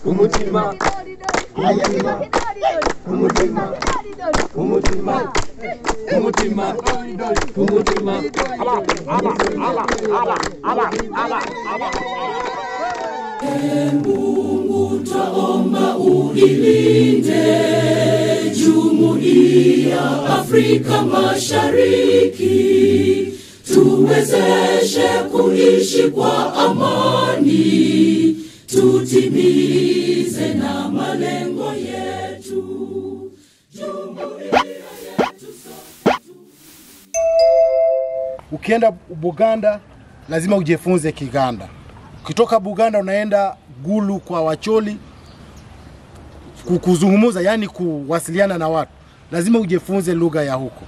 umutima umutima umutima umutima umutima umutima Mungu twaomba uilinde Jumuiya Afrika Mashariki, tuwezeshe kuishi kwa amani, tutimize na malengo yetu. Jumuiya yetu sote. Ukienda Buganda lazima ujifunze Kiganda. Ukitoka Buganda unaenda Gulu kwa Wacholi kuzungumza, yani kuwasiliana na watu. Lazima ujifunze lugha ya huko.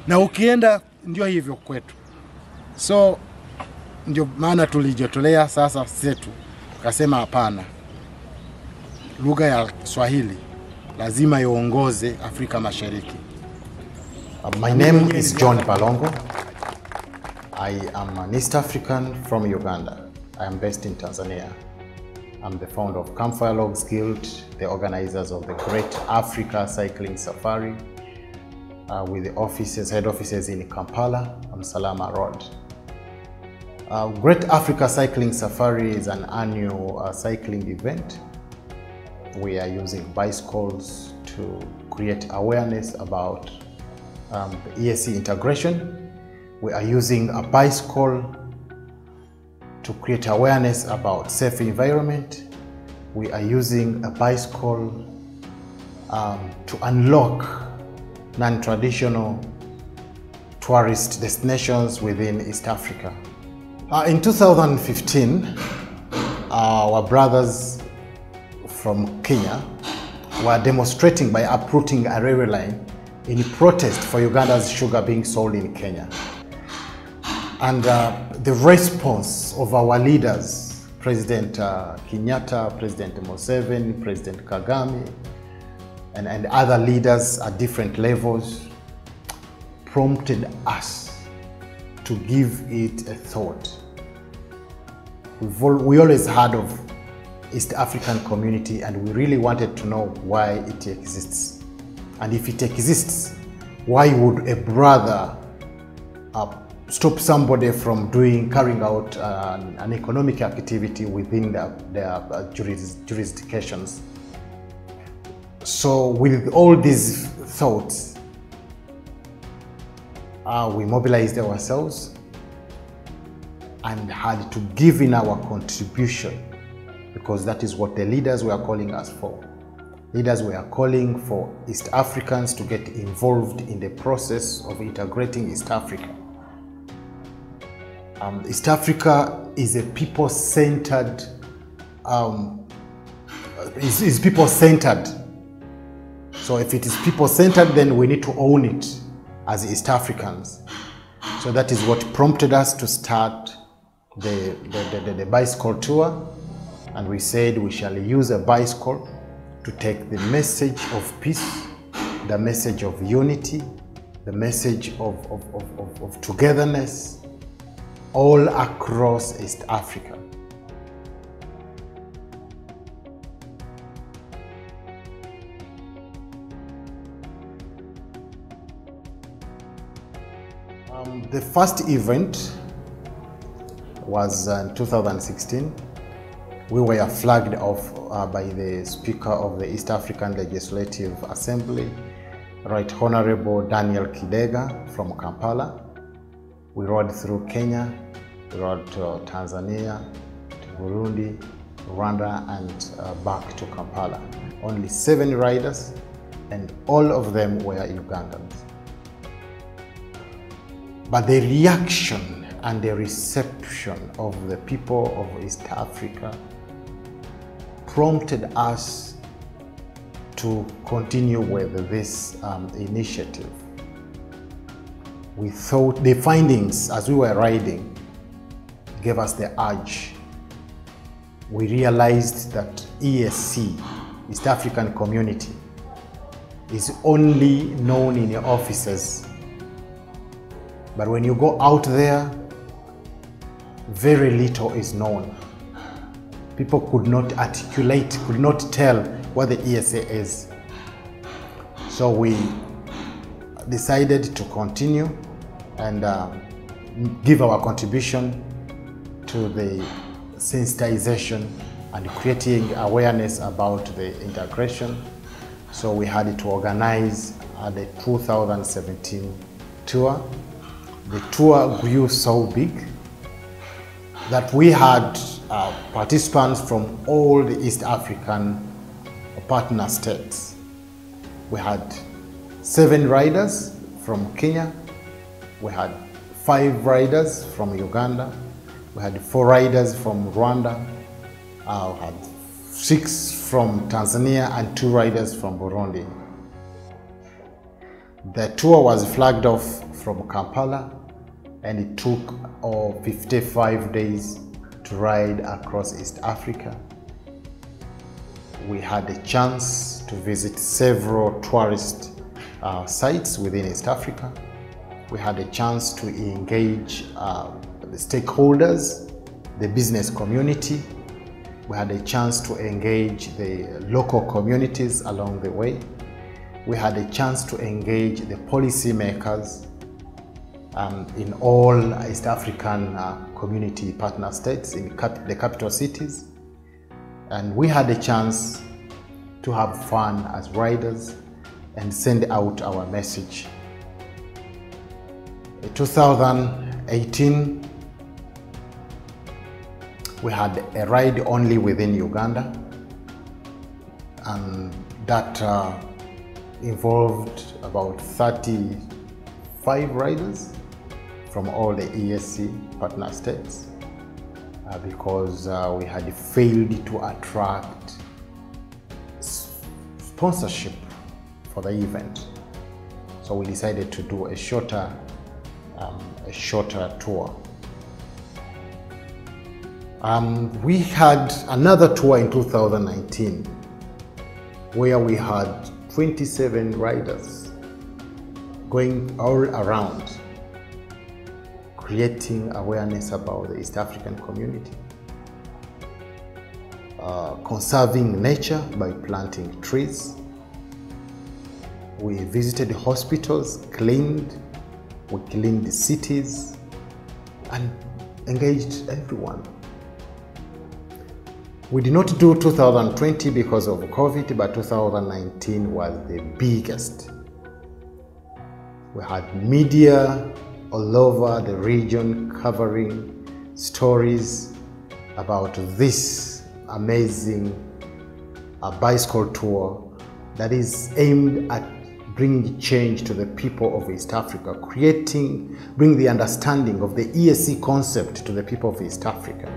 Na ukienda ndio hivyo kwetu. So ndio maana tulijitolea sasa setu. Tukasema hapana. Lugha ya Swahili lazima iongoze Afrika Mashariki. My name is John Balongo. I am an East African from Uganda. I am based in Tanzania. I'm the founder of Campfire Logs Guild, the organizers of the Great Africa Cycling Safari, with the head offices in Kampala on Salama Road. Great Africa Cycling Safari is an annual cycling event. We are using bicycles to create awareness about the ESC integration. We are using a bicycle to create awareness about safe environment. We are using a bicycle to unlock non-traditional tourist destinations within East Africa. In 2015, our brothers from Kenya were demonstrating by uprooting a railway line in protest for Uganda's sugar being sold in Kenya. And the response of our leaders, President Kenyatta, President Museveni, President Kagame, and other leaders at different levels, prompted us to give it a thought. We always heard of East African community, and we really wanted to know why it exists. And if it exists, why would a brother stop somebody from carrying out an economic activity within their jurisdictions? So with all these thoughts, we mobilized ourselves and had to give in our contribution, because that is what the leaders were calling us for. Leaders were calling for East Africans to get involved in the process of integrating East Africa. East Africa is a people-centered, is people-centered. So if it is people-centered, then we need to own it as East Africans. So that is what prompted us to start the bicycle tour. And we said we shall use a bicycle to take the message of peace, the message of unity, the message of togetherness, all across East Africa. The first event was in 2016. We were flagged off by the Speaker of the East African Legislative Assembly, Right Honorable Daniel Kidega from Kampala. We rode through Kenya, we rode to Tanzania, to Burundi, Rwanda, and back to Kampala. Only 7 riders, and all of them were Ugandans. But the reaction and the reception of the people of East Africa prompted us to continue with this initiative. We thought the findings as we were riding gave us the urge. We realized that ESC, East African Community, is only known in your offices. But when you go out there, very little is known. people could not articulate, could not tell what the ESA is. So we decided to continue and give our contribution to the sensitization and creating awareness about the integration. So we had to organize the 2017 tour. The tour grew so big that we had participants from all the East African partner states. We had 7 riders from Kenya, we had 5 riders from Uganda, we had 4 riders from Rwanda, we had 6 from Tanzania and 2 riders from Burundi. The tour was flagged off from Kampala and it took 55 days to ride across East Africa. We had a chance to visit several tourist sites within East Africa. We had a chance to engage the stakeholders, the business community. We had a chance to engage the local communities along the way. We had a chance to engage the policymakers in all East African community partner states, in the capital cities. And we had a chance to have fun as riders and send out our message. In 2018, we had a ride only within Uganda, and that involved about 35 riders from all the ESC partner states because we had failed to attract sponsorship for the event. So we decided to do a shorter tour. We had another tour in 2019 where we had 27 riders going all around creating awareness about the East African community, conserving nature by planting trees. We visited hospitals, we cleaned the cities and engaged everyone. We did not do 2020 because of COVID, but 2019 was the biggest. We had media all over the region covering stories about this amazing bicycle tour that is aimed at bringing change to the people of East Africa, bring the understanding of the ESC concept to the people of East Africa.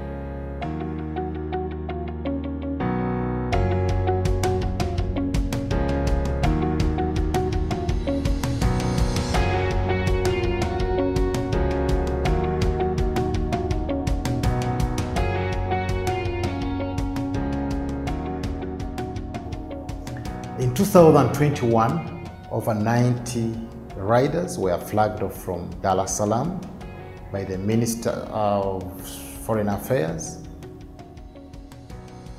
In 2021, over 90 riders were flagged off from Dar es Salaam by the Minister of Foreign Affairs.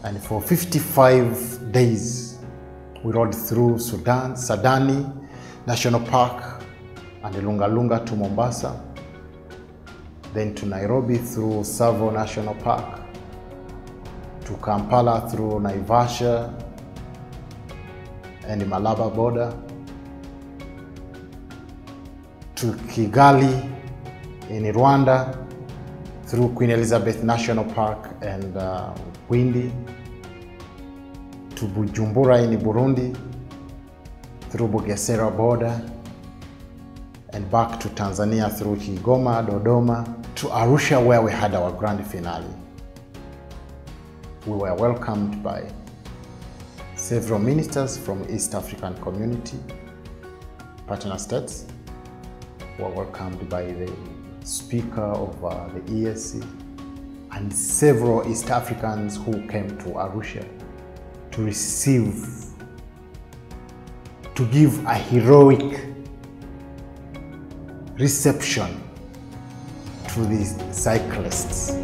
And for 55 days, we rode through Sadani National Park and Lunga Lunga to Mombasa, then to Nairobi through Tsavo National Park, to Kampala through Naivasha and the Malaba border, to Kigali in Rwanda through Queen Elizabeth National Park and Bwindi, to Bujumbura in Burundi through Bugesera border, and back to Tanzania through Kigoma, Dodoma, to Arusha where we had our grand finale. We were welcomed by several ministers from East African community, partner states, were welcomed by the Speaker of the ESC, and several East Africans who came to Arusha to give a heroic reception to these cyclists.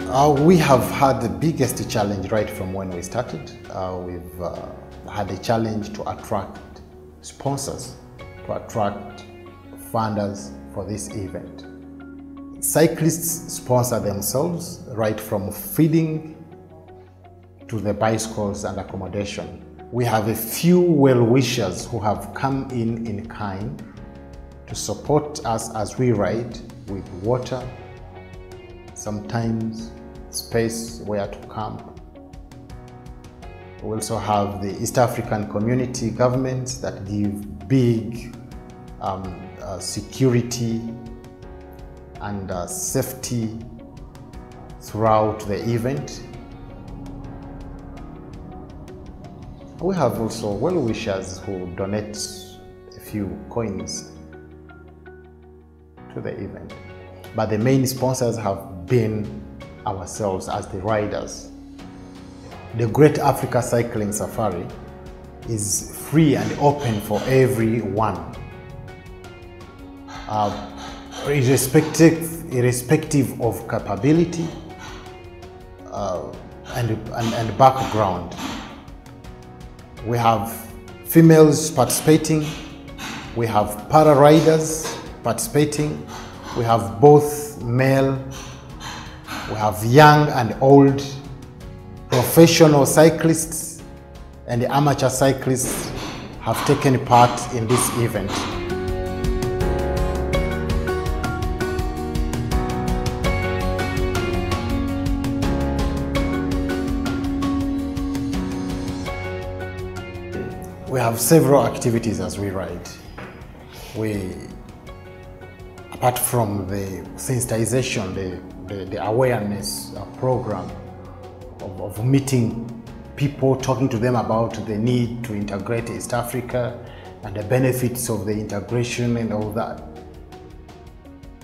We have had the biggest challenge right from when we started. We've had a challenge to attract sponsors, to attract funders for this event. Cyclists sponsor themselves right from feeding to the bicycles and accommodation. We have a few well-wishers who have come in kind to support us as we ride with water, sometimes space where to camp. We also have the East African community governments that give big security and safety throughout the event. We have also well-wishers who donate a few coins to the event. But the main sponsors have been ourselves as the riders. The Great Africa Cycling Safari is free and open for everyone. Irrespective of capability and background. We have females participating, we have para riders participating, we have both male, we have young and old, professional cyclists and amateur cyclists have taken part in this event. We have several activities as we ride. Apart from the sensitization, the awareness program of meeting people, talking to them about the need to integrate East Africa and the benefits of the integration and all that,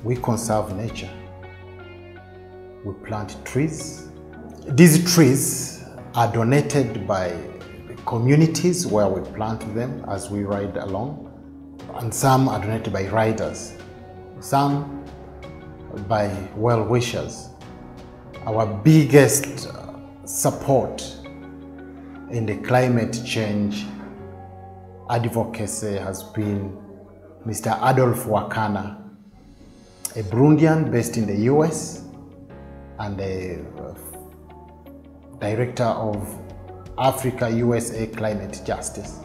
we conserve nature. We plant trees. These trees are donated by communities where we plant them as we ride along, and some are donated by riders, some by well-wishers. Our biggest support in the climate change advocacy has been Mr. Adolf Wakana, a Burundian based in the US and a director of Africa USA Climate Justice.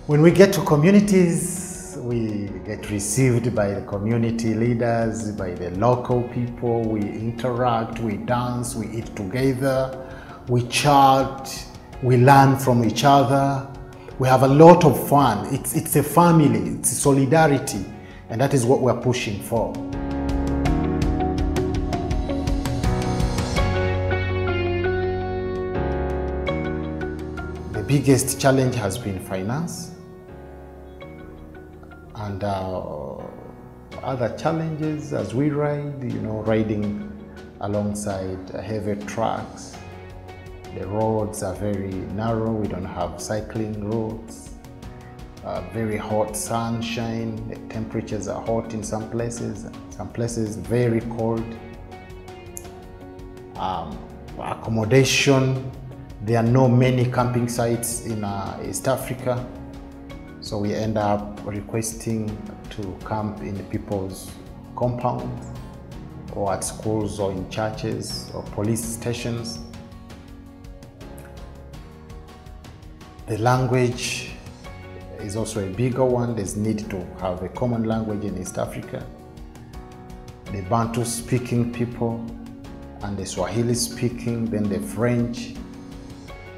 When we get to communities, we get received by the community leaders, by the local people, we interact, we dance, we eat together, we chat, we learn from each other. We have a lot of fun. It's a family, it's solidarity, and that is what we're pushing for. The biggest challenge has been finance, and other challenges as we ride, riding alongside heavy trucks. The roads are very narrow, we don't have cycling roads. Very hot sunshine, the temperatures are hot in some places very cold. Accommodation, there are not many camping sites in East Africa, so we end up requesting to camp in people's compounds or at schools or in churches or police stations. The language is also a bigger one. There's need to have a common language in East Africa. The Bantu speaking people and the Swahili speaking, then the French.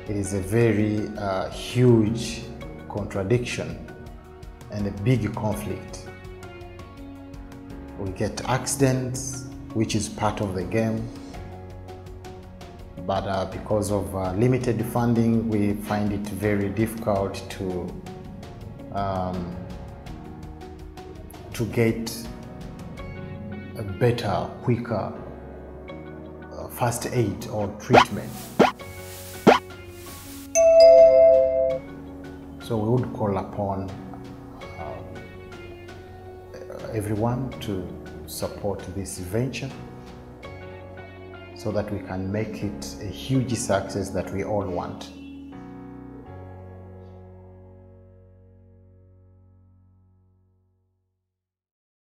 It is a very huge contradiction and a big conflict. We get accidents, which is part of the game. But because of limited funding, we find it very difficult to get a better, quicker first aid or treatment. So we would call upon everyone to support this venture so that we can make it a huge success that we all want.